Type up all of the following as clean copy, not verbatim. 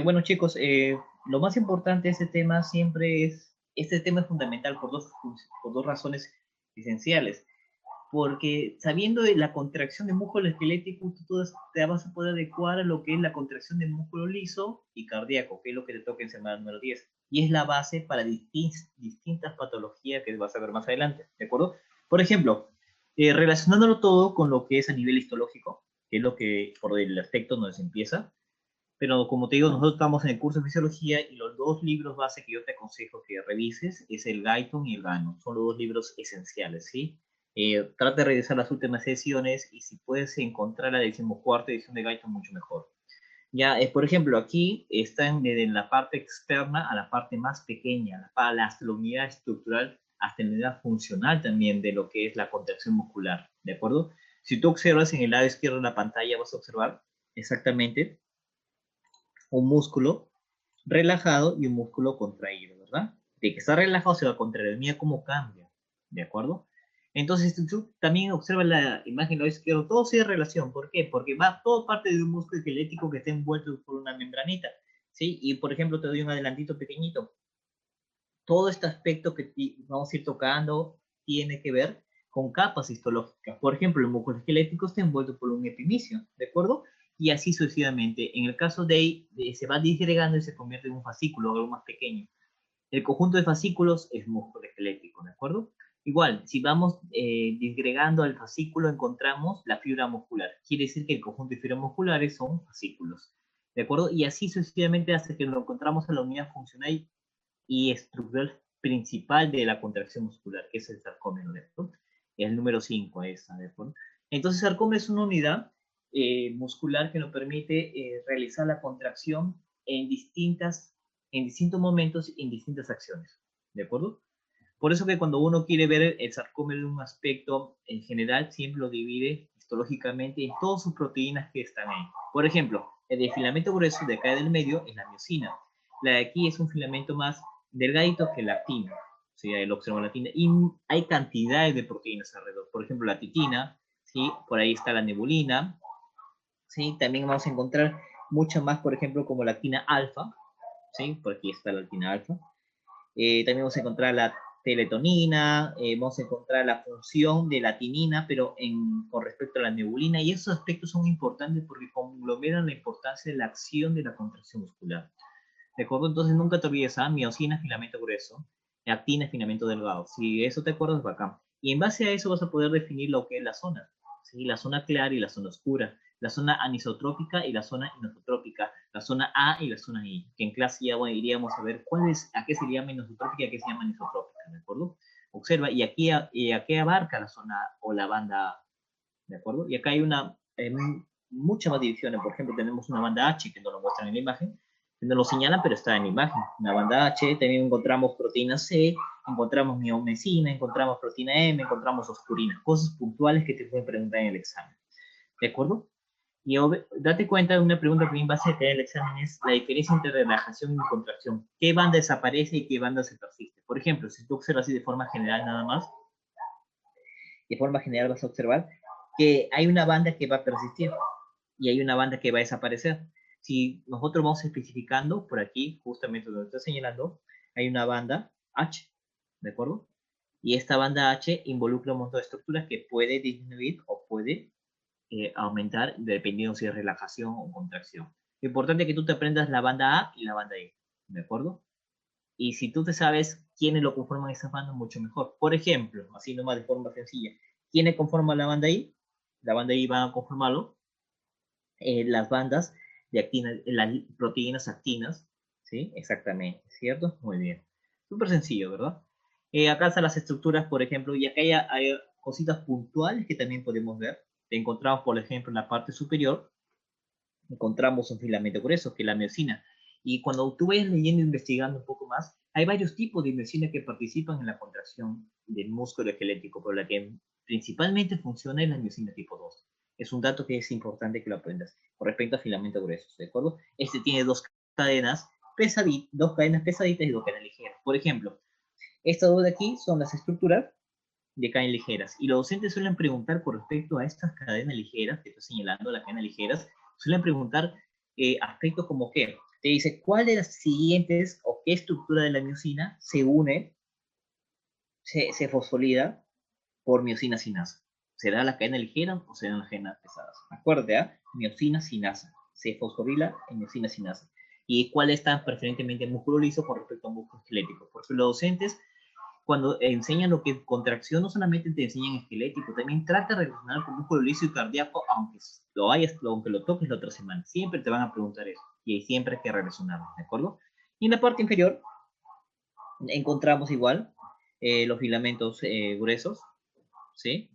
Bueno, chicos, lo más importante de este tema siempre es, este tema es fundamental por dos razones esenciales. Porque sabiendo de la contracción del músculo esquelético, tú te vas a poder adecuar a lo que es la contracción del músculo liso y cardíaco, que es lo que te toca en semana número 10. Y es la base para distintas patologías que vas a ver más adelante, ¿de acuerdo? Por ejemplo, relacionándolo todo con lo que es a nivel histológico, que es lo que por el aspecto nos empieza, pero como te digo, nosotros estamos en el curso de fisiología y los dos libros base que yo te aconsejo que revises es el Guyton y el Gano. Son los dos libros esenciales, ¿sí? Trata de revisar las últimas sesiones y si puedes encontrar la 14ª edición de Guyton, mucho mejor. Ya, por ejemplo, aquí están desde la parte externa a la parte más pequeña, para la unidad estructural hasta la unidad funcional también de lo que es la contracción muscular, ¿de acuerdo? Si tú observas en el lado izquierdo de la pantalla, vas a observar exactamente un músculo relajado y un músculo contraído, ¿verdad? De que está relajado se va a contraer. Mira cómo cambia, ¿de acuerdo? Entonces, tú también observa la imagen de lado izquierdo, todo sigue relación. ¿Por qué? Porque va todo parte de un músculo esquelético que está envuelto por una membranita, ¿sí? Y, por ejemplo, te doy un adelantito pequeñito. Todo este aspecto que vamos a ir tocando tiene que ver con capas histológicas. Por ejemplo, el músculo esquelético está envuelto por un epimicio, ¿de acuerdo? Y así sucesivamente. En el caso se va disgregando y se convierte en un fascículo, algo más pequeño. El conjunto de fascículos es músculo esquelético, ¿de acuerdo? Igual, si vamos disgregando al fascículo, encontramos la fibra muscular. Quiere decir que el conjunto de fibras musculares son fascículos, ¿de acuerdo? Y así sucesivamente hasta que lo encontramos en la unidad funcional y estructural principal de la contracción muscular, que es el sarcómero, ¿de acuerdo? El número 5 esa, ¿de acuerdo? Entonces, el sarcómero es una unidad muscular que nos permite realizar la contracción en distintos momentos y en distintas acciones, ¿de acuerdo? Por eso que cuando uno quiere ver el sarcómero en un aspecto en general, siempre lo divide histológicamente en todas sus proteínas que están ahí. Por ejemplo, el de filamento grueso de acá del medio es la miosina. La de aquí es un filamento más delgadito que la actina, o sea, el oxalomalatina. Y hay cantidades de proteínas alrededor. Por ejemplo, la titina, ¿sí? Por ahí está la nebulina, ¿sí? También vamos a encontrar muchas más, por ejemplo, como la actina alfa, ¿sí? Por aquí está la actina alfa. También vamos a encontrar la teletonina, vamos a encontrar la función de la tinina, pero con respecto a la nebulina, y esos aspectos son importantes porque conglomeran la importancia de la acción de la contracción muscular. ¿De acuerdo? Entonces nunca te olvides, miosina, filamento grueso, actina, filamento delgado. Si eso te acuerdas, bacán. Y en base a eso vas a poder definir lo que es la zona, ¿sí? La zona clara y la zona oscura, la zona anisotrópica y la zona inosotrópica, la zona A y la zona I, que en clase ya bueno, iríamos a ver a qué se llama inosotrópica y a qué se llama anisotrópica, ¿de acuerdo? Observa, y aquí abarca la zona o la banda A, ¿de acuerdo? Y acá hay muchas más divisiones. Por ejemplo, tenemos una banda H que no lo muestran en la imagen, no lo señalan, pero está en la imagen. Una banda H, también encontramos proteína C, encontramos miomesina, encontramos proteína M, encontramos oscurina, cosas puntuales que te pueden preguntar en el examen, ¿de acuerdo? Y date cuenta de una pregunta que también va a ser en el examen es la diferencia entre relajación y contracción. ¿Qué banda desaparece y qué banda se persiste? Por ejemplo, si tú observas así de forma general nada más, de forma general vas a observar que hay una banda que va a persistir y hay una banda que va a desaparecer. Si nosotros vamos especificando por aquí, justamente donde estoy señalando, hay una banda H, ¿de acuerdo? Y esta banda H involucra un montón de estructuras que puede disminuir o puede aumentar dependiendo si es relajación o contracción. Lo importante es que tú te aprendas la banda A y la banda E, ¿de acuerdo? Y si tú te sabes quiénes lo conforman esas bandas, mucho mejor. Por ejemplo, así nomás de forma sencilla, ¿quiénes conforman la banda I? La banda I va a conformarlo las bandas de actina, las proteínas actinas, ¿sí? Exactamente, ¿cierto? Muy bien. Súper sencillo, ¿verdad? Acá están las estructuras, por ejemplo, y acá hay cositas puntuales que también podemos ver. Encontramos, por ejemplo, en la parte superior, encontramos un filamento grueso, que es la miosina. Y cuando tú vayas leyendo e investigando un poco más, hay varios tipos de miosina que participan en la contracción del músculo esquelético, pero la que principalmente funciona es la miosina tipo 2. Es un dato que es importante que lo aprendas con respecto a filamentos gruesos, ¿de acuerdo? Este tiene dos cadenas pesaditas y dos cadenas ligeras. Por ejemplo, estas dos de aquí son las estructuras de cadenas ligeras. Y los docentes suelen preguntar con respecto a estas cadenas ligeras, que estoy señalando, las cadenas ligeras, suelen preguntar aspectos como qué. te dice cuál de las siguientes o qué estructura de la miosina se une, se fosfolida por miosina sinasa. ¿Será la cadena ligera o serán las cadenas pesadas? Acuérdate, ¿eh? Miosina sinasa. Se fosforila en miosina sinasa. ¿Y cuál está preferentemente en músculo liso con respecto a músculo esquelético? Porque los docentes, cuando enseñan lo que es contracción, no solamente te enseñan esquelético, también trata de relacionar con músculo liso y cardíaco, aunque lo toques la otra semana. Siempre te van a preguntar eso. Y siempre hay que relacionarlo, ¿de acuerdo? Y en la parte inferior encontramos igual los filamentos gruesos, ¿sí?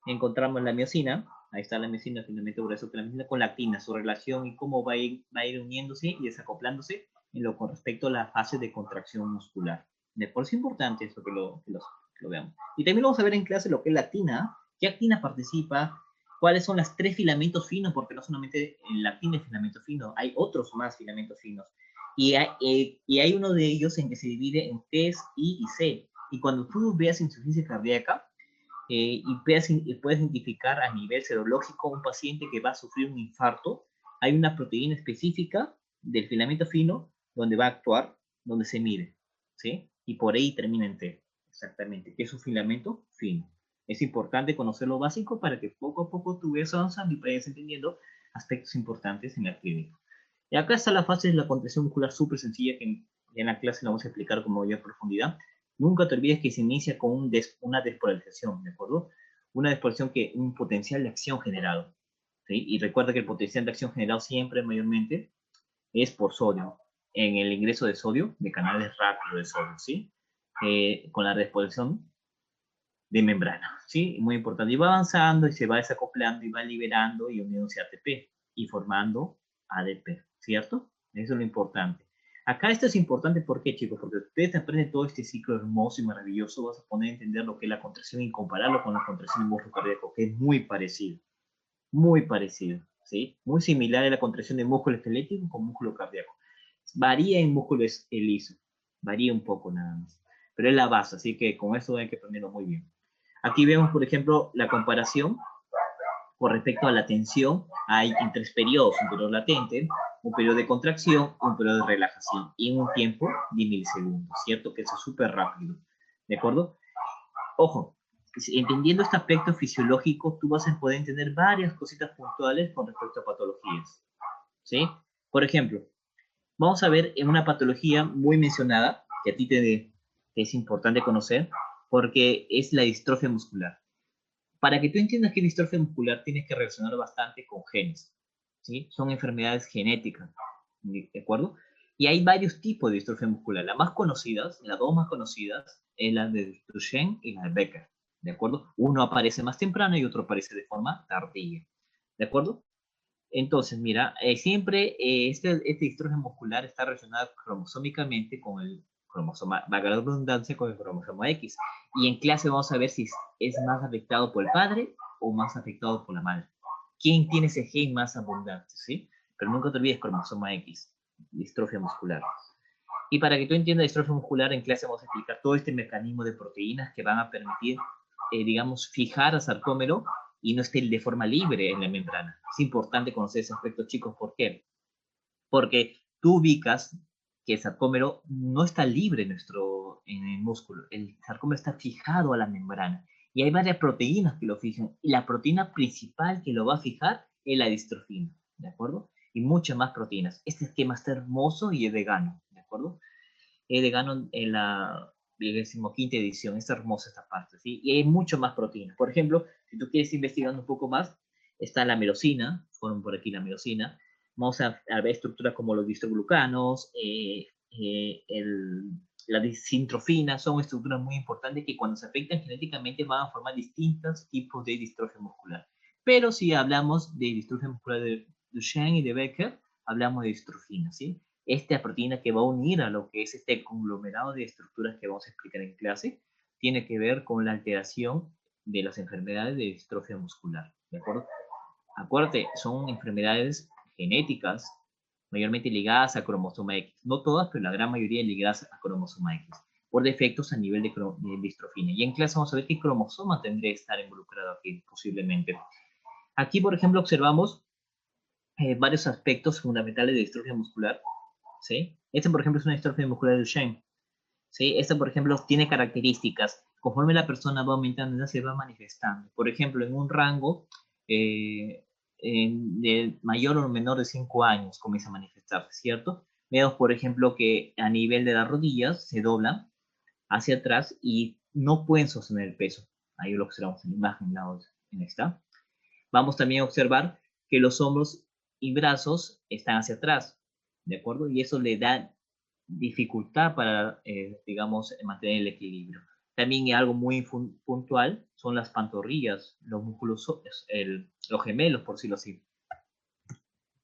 Encontramos la miosina, ahí está la miosina, el filamento grueso que la miosina con la actina, su relación y cómo va a ir uniéndose y desacoplándose en lo con respecto a la fase de contracción muscular. De por sí es importante eso que lo veamos. Y también vamos a ver en clase lo que es la actina, qué actina participa, cuáles son los 3 filamentos finos, porque no solamente en la actina es filamento fino, hay otros más filamentos finos. Y hay uno de ellos en que se divide en T, I y C. Y cuando tú veas insuficiencia cardíaca, puedes identificar a nivel serológico un paciente que va a sufrir un infarto, hay una proteína específica del filamento fino donde va a actuar, donde se mide, ¿sí? Y por ahí termina en T, exactamente, que es un filamento fino. Es importante conocer lo básico para que poco a poco tú vayas avanzando y vayas entendiendo aspectos importantes en la clínica. Y acá está la fase de la contracción muscular súper sencilla que en la clase la vamos a explicar con mayor profundidad. Nunca te olvides que se inicia con una despolarización, ¿de acuerdo? Una despolarización que un potencial de acción generado, ¿sí? Y recuerda que el potencial de acción generado siempre, mayormente, es por sodio. En el ingreso de sodio, de canales rápidos de sodio, ¿sí? Con la despolarización de membrana, ¿sí? Muy importante. Y va avanzando y se va desacoplando y va liberando y uniéndose a ATP y formando ADP, ¿cierto? Eso es lo importante. Acá esto es importante, ¿por qué, chicos? Porque ustedes aprenden todo este ciclo hermoso y maravilloso, vas a poder entender lo que es la contracción y compararlo con la contracción del músculo cardíaco, que es muy parecido, ¿sí? Muy similar a la contracción de músculo esquelético con músculo cardíaco. Varía en músculo liso, varía un poco nada más, pero es la base, así que con eso hay que aprenderlo muy bien. Aquí vemos, por ejemplo, la comparación con respecto a la tensión. Hay en 3 periodos: un periodo latente, un periodo de contracción, un periodo de relajación, y en un tiempo de milisegundos, ¿cierto? Que eso es súper rápido, ¿de acuerdo? Ojo, entendiendo este aspecto fisiológico, tú vas a poder entender varias cositas puntuales con respecto a patologías, ¿sí? Por ejemplo, vamos a ver en una patología muy mencionada, que a ti te es importante conocer, porque es la distrofia muscular. Para que tú entiendas que es distrofia muscular, tienes que relacionar bastante con genes, ¿sí? Son enfermedades genéticas, ¿de acuerdo? Y hay varios tipos de distrofia muscular. Las más conocidas, las dos más conocidas, es la de Duchenne y la de Becker, ¿de acuerdo? Uno aparece más temprano y otro aparece de forma tardía, ¿de acuerdo? Entonces, mira, siempre este distrofia muscular está relacionado cromosómicamente con el cromosoma, valga la redundancia, con el cromosoma X. Y en clase vamos a ver si es más afectado por el padre o más afectado por la madre. ¿Quién tiene ese gen más abundante? ¿Sí? Pero nunca te olvides cromosoma X, distrofia muscular. Y para que tú entiendas distrofia muscular, en clase vamos a explicar todo este mecanismo de proteínas que van a permitir, digamos, fijar a sarcómero y no esté de forma libre en la membrana. Es importante conocer ese aspecto, chicos. ¿Por qué? Porque tú ubicas que el sarcómero no está libre en el músculo. El sarcómero está fijado a la membrana. Y hay varias proteínas que lo fijan. Y la proteína principal que lo va a fijar es la distrofina. ¿De acuerdo? Y muchas más proteínas. Este esquema está hermoso y es vegano. ¿De acuerdo? Es vegano en la 25ª edición. Es hermosa esta parte, ¿sí? Y hay mucho más proteínas. Por ejemplo, si tú quieres investigar un poco más, está la merosina, fueron por aquí la merosina. Vamos a ver estructuras como los distroglucanos, la disintrofina, son estructuras muy importantes que cuando se afectan genéticamente van a formar distintos tipos de distrofia muscular. Pero si hablamos de distrofia muscular de Duchenne y de Becker, hablamos de distrofina, ¿sí? Esta proteína que va a unir a lo que es este conglomerado de estructuras que vamos a explicar en clase, tiene que ver con la alteración de las enfermedades de distrofia muscular, ¿de acuerdo? Acuérdate, son enfermedades genéticas, mayormente ligadas a cromosoma X. No todas, pero la gran mayoría ligadas a cromosoma X, por defectos a nivel de distrofina. Y en clase vamos a ver qué cromosoma tendría que estar involucrado aquí, posiblemente. Aquí, por ejemplo, observamos varios aspectos fundamentales de distrofia muscular, ¿sí? Este, por ejemplo, es una distrofia muscular de Duchenne, ¿sí? Esta, por ejemplo, tiene características. Conforme la persona va aumentando, ya se va manifestando. Por ejemplo, en un rango de mayor o menor de 5 años comienza a manifestarse, ¿cierto? Vemos, por ejemplo, que a nivel de las rodillas se doblan hacia atrás y no pueden sostener el peso. Ahí lo observamos en la imagen, en esta. Vamos también a observar que los hombros y brazos están hacia atrás, ¿de acuerdo? Y eso le da dificultad para, digamos, mantener el equilibrio. También algo muy puntual son las pantorrillas, los músculos, los gemelos, por decirlo así,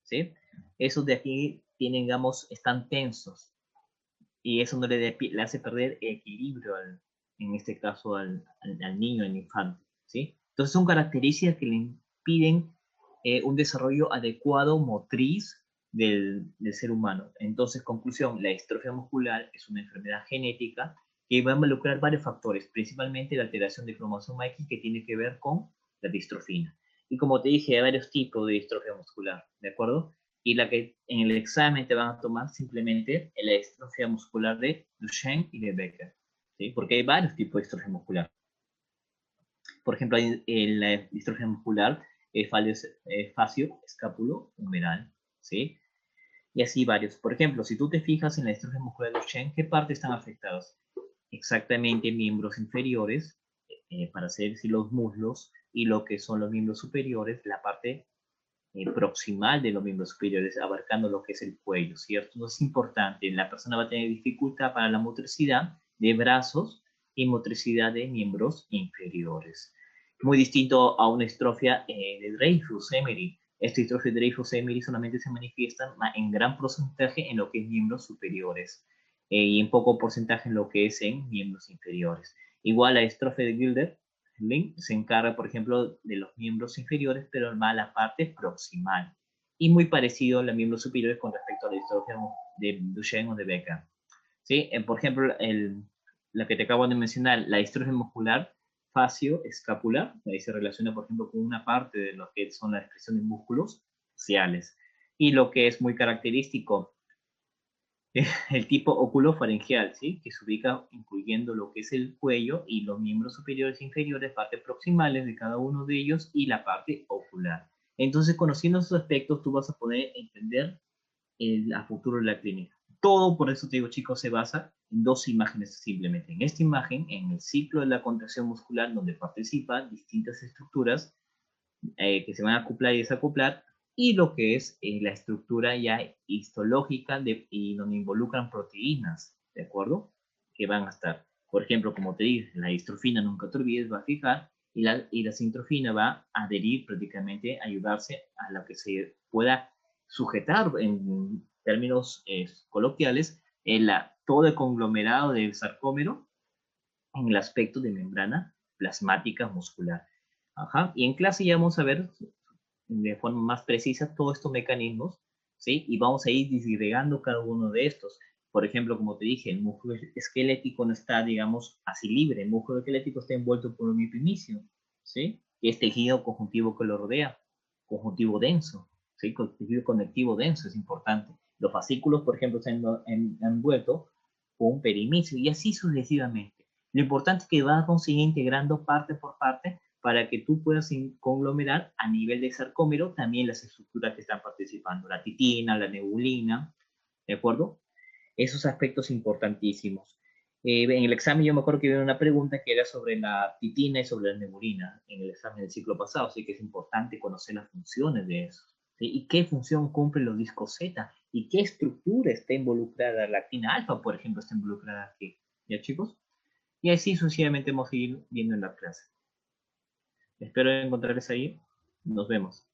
¿sí? Esos de aquí tienen, digamos, están tensos y eso no le hace perder equilibrio, en este caso, al niño, al infante, ¿sí? Entonces son características que le impiden un desarrollo adecuado motriz del ser humano. Entonces, conclusión, la distrofia muscular es una enfermedad genética que va a involucrar varios factores, principalmente la alteración de cromosoma X que tiene que ver con la distrofina. Y como te dije, hay varios tipos de distrofia muscular, ¿de acuerdo? Y la que en el examen te van a tomar simplemente la distrofia muscular de Duchenne y de Becker, ¿sí? Porque hay varios tipos de distrofia muscular. Por ejemplo, hay la distrofia muscular facio escápulo humeral, ¿sí? Y así varios. Por ejemplo, si tú te fijas en la distrofia muscular de Duchenne, ¿qué partes están afectadas? Exactamente miembros inferiores, para hacer decir los muslos, y lo que son los miembros superiores, la parte proximal de los miembros superiores, abarcando lo que es el cuello, ¿cierto? Entonces es importante, la persona va a tener dificultad para la motricidad de brazos y motricidad de miembros inferiores. Muy distinto a una distrofia de Dreyfus-Emery. Esta distrofia de Dreyfus-Emery solamente se manifiesta en gran porcentaje en lo que es miembros superiores y en poco porcentaje en lo que es en miembros inferiores. Igual la distrofia de Gilder se encarga, por ejemplo, de los miembros inferiores, pero más la parte proximal. Y muy parecido a los miembros superiores con respecto a la distrofia de Duchenne o de Becker. ¿Sí? Por ejemplo, la que te acabo de mencionar, la distrofia muscular facio-escapular, ahí se relaciona, por ejemplo, con una parte de lo que son la expresión de músculos faciales. Y lo que es muy característico, el tipo oculofaringeal, ¿sí? Que se ubica incluyendo lo que es el cuello y los miembros superiores e inferiores, partes proximales de cada uno de ellos y la parte ocular. Entonces, conociendo esos aspectos, tú vas a poder entender a futuro de la clínica. Todo, por eso te digo, chicos, se basa en dos imágenes simplemente. En esta imagen, en el ciclo de la contracción muscular, donde participan distintas estructuras que se van a acoplar y desacoplar, y lo que es la estructura ya histológica y donde involucran proteínas, ¿de acuerdo? Que van a estar, por ejemplo, como te dije, la distrofina, nunca te olvides, va a fijar, y la sintrofina va a adherir prácticamente, a ayudarse a lo que se pueda sujetar en términos coloquiales, todo el conglomerado del sarcómero en el aspecto de membrana plasmática muscular. Ajá. Y en clase ya vamos a ver de forma más precisa todos estos mecanismos, ¿sí? Y vamos a ir disgregando cada uno de estos. Por ejemplo, como te dije, el músculo esquelético no está, digamos, así libre. El músculo esquelético está envuelto por un epimicio, ¿sí? Y es tejido conjuntivo que lo rodea, conjuntivo denso, ¿sí? Tejido conectivo denso es importante. Los fascículos, por ejemplo, están envueltos con un perimicio y así sucesivamente. Lo importante es que vas a seguir integrando parte por parte para que tú puedas conglomerar a nivel de sarcómero también las estructuras que están participando, la titina, la nebulina, ¿de acuerdo? Esos aspectos importantísimos. En el examen yo me acuerdo que había una pregunta que era sobre la titina y sobre la nebulina en el examen del ciclo pasado, así que es importante conocer las funciones de eso. ¿Sí? Y qué función cumplen los discos Z y qué estructura está involucrada, la actina alfa, por ejemplo, está involucrada aquí. ¿Ya, chicos? Y así sucesivamente vamos a ir viendo en la clase. Espero encontrarles ahí. Nos vemos.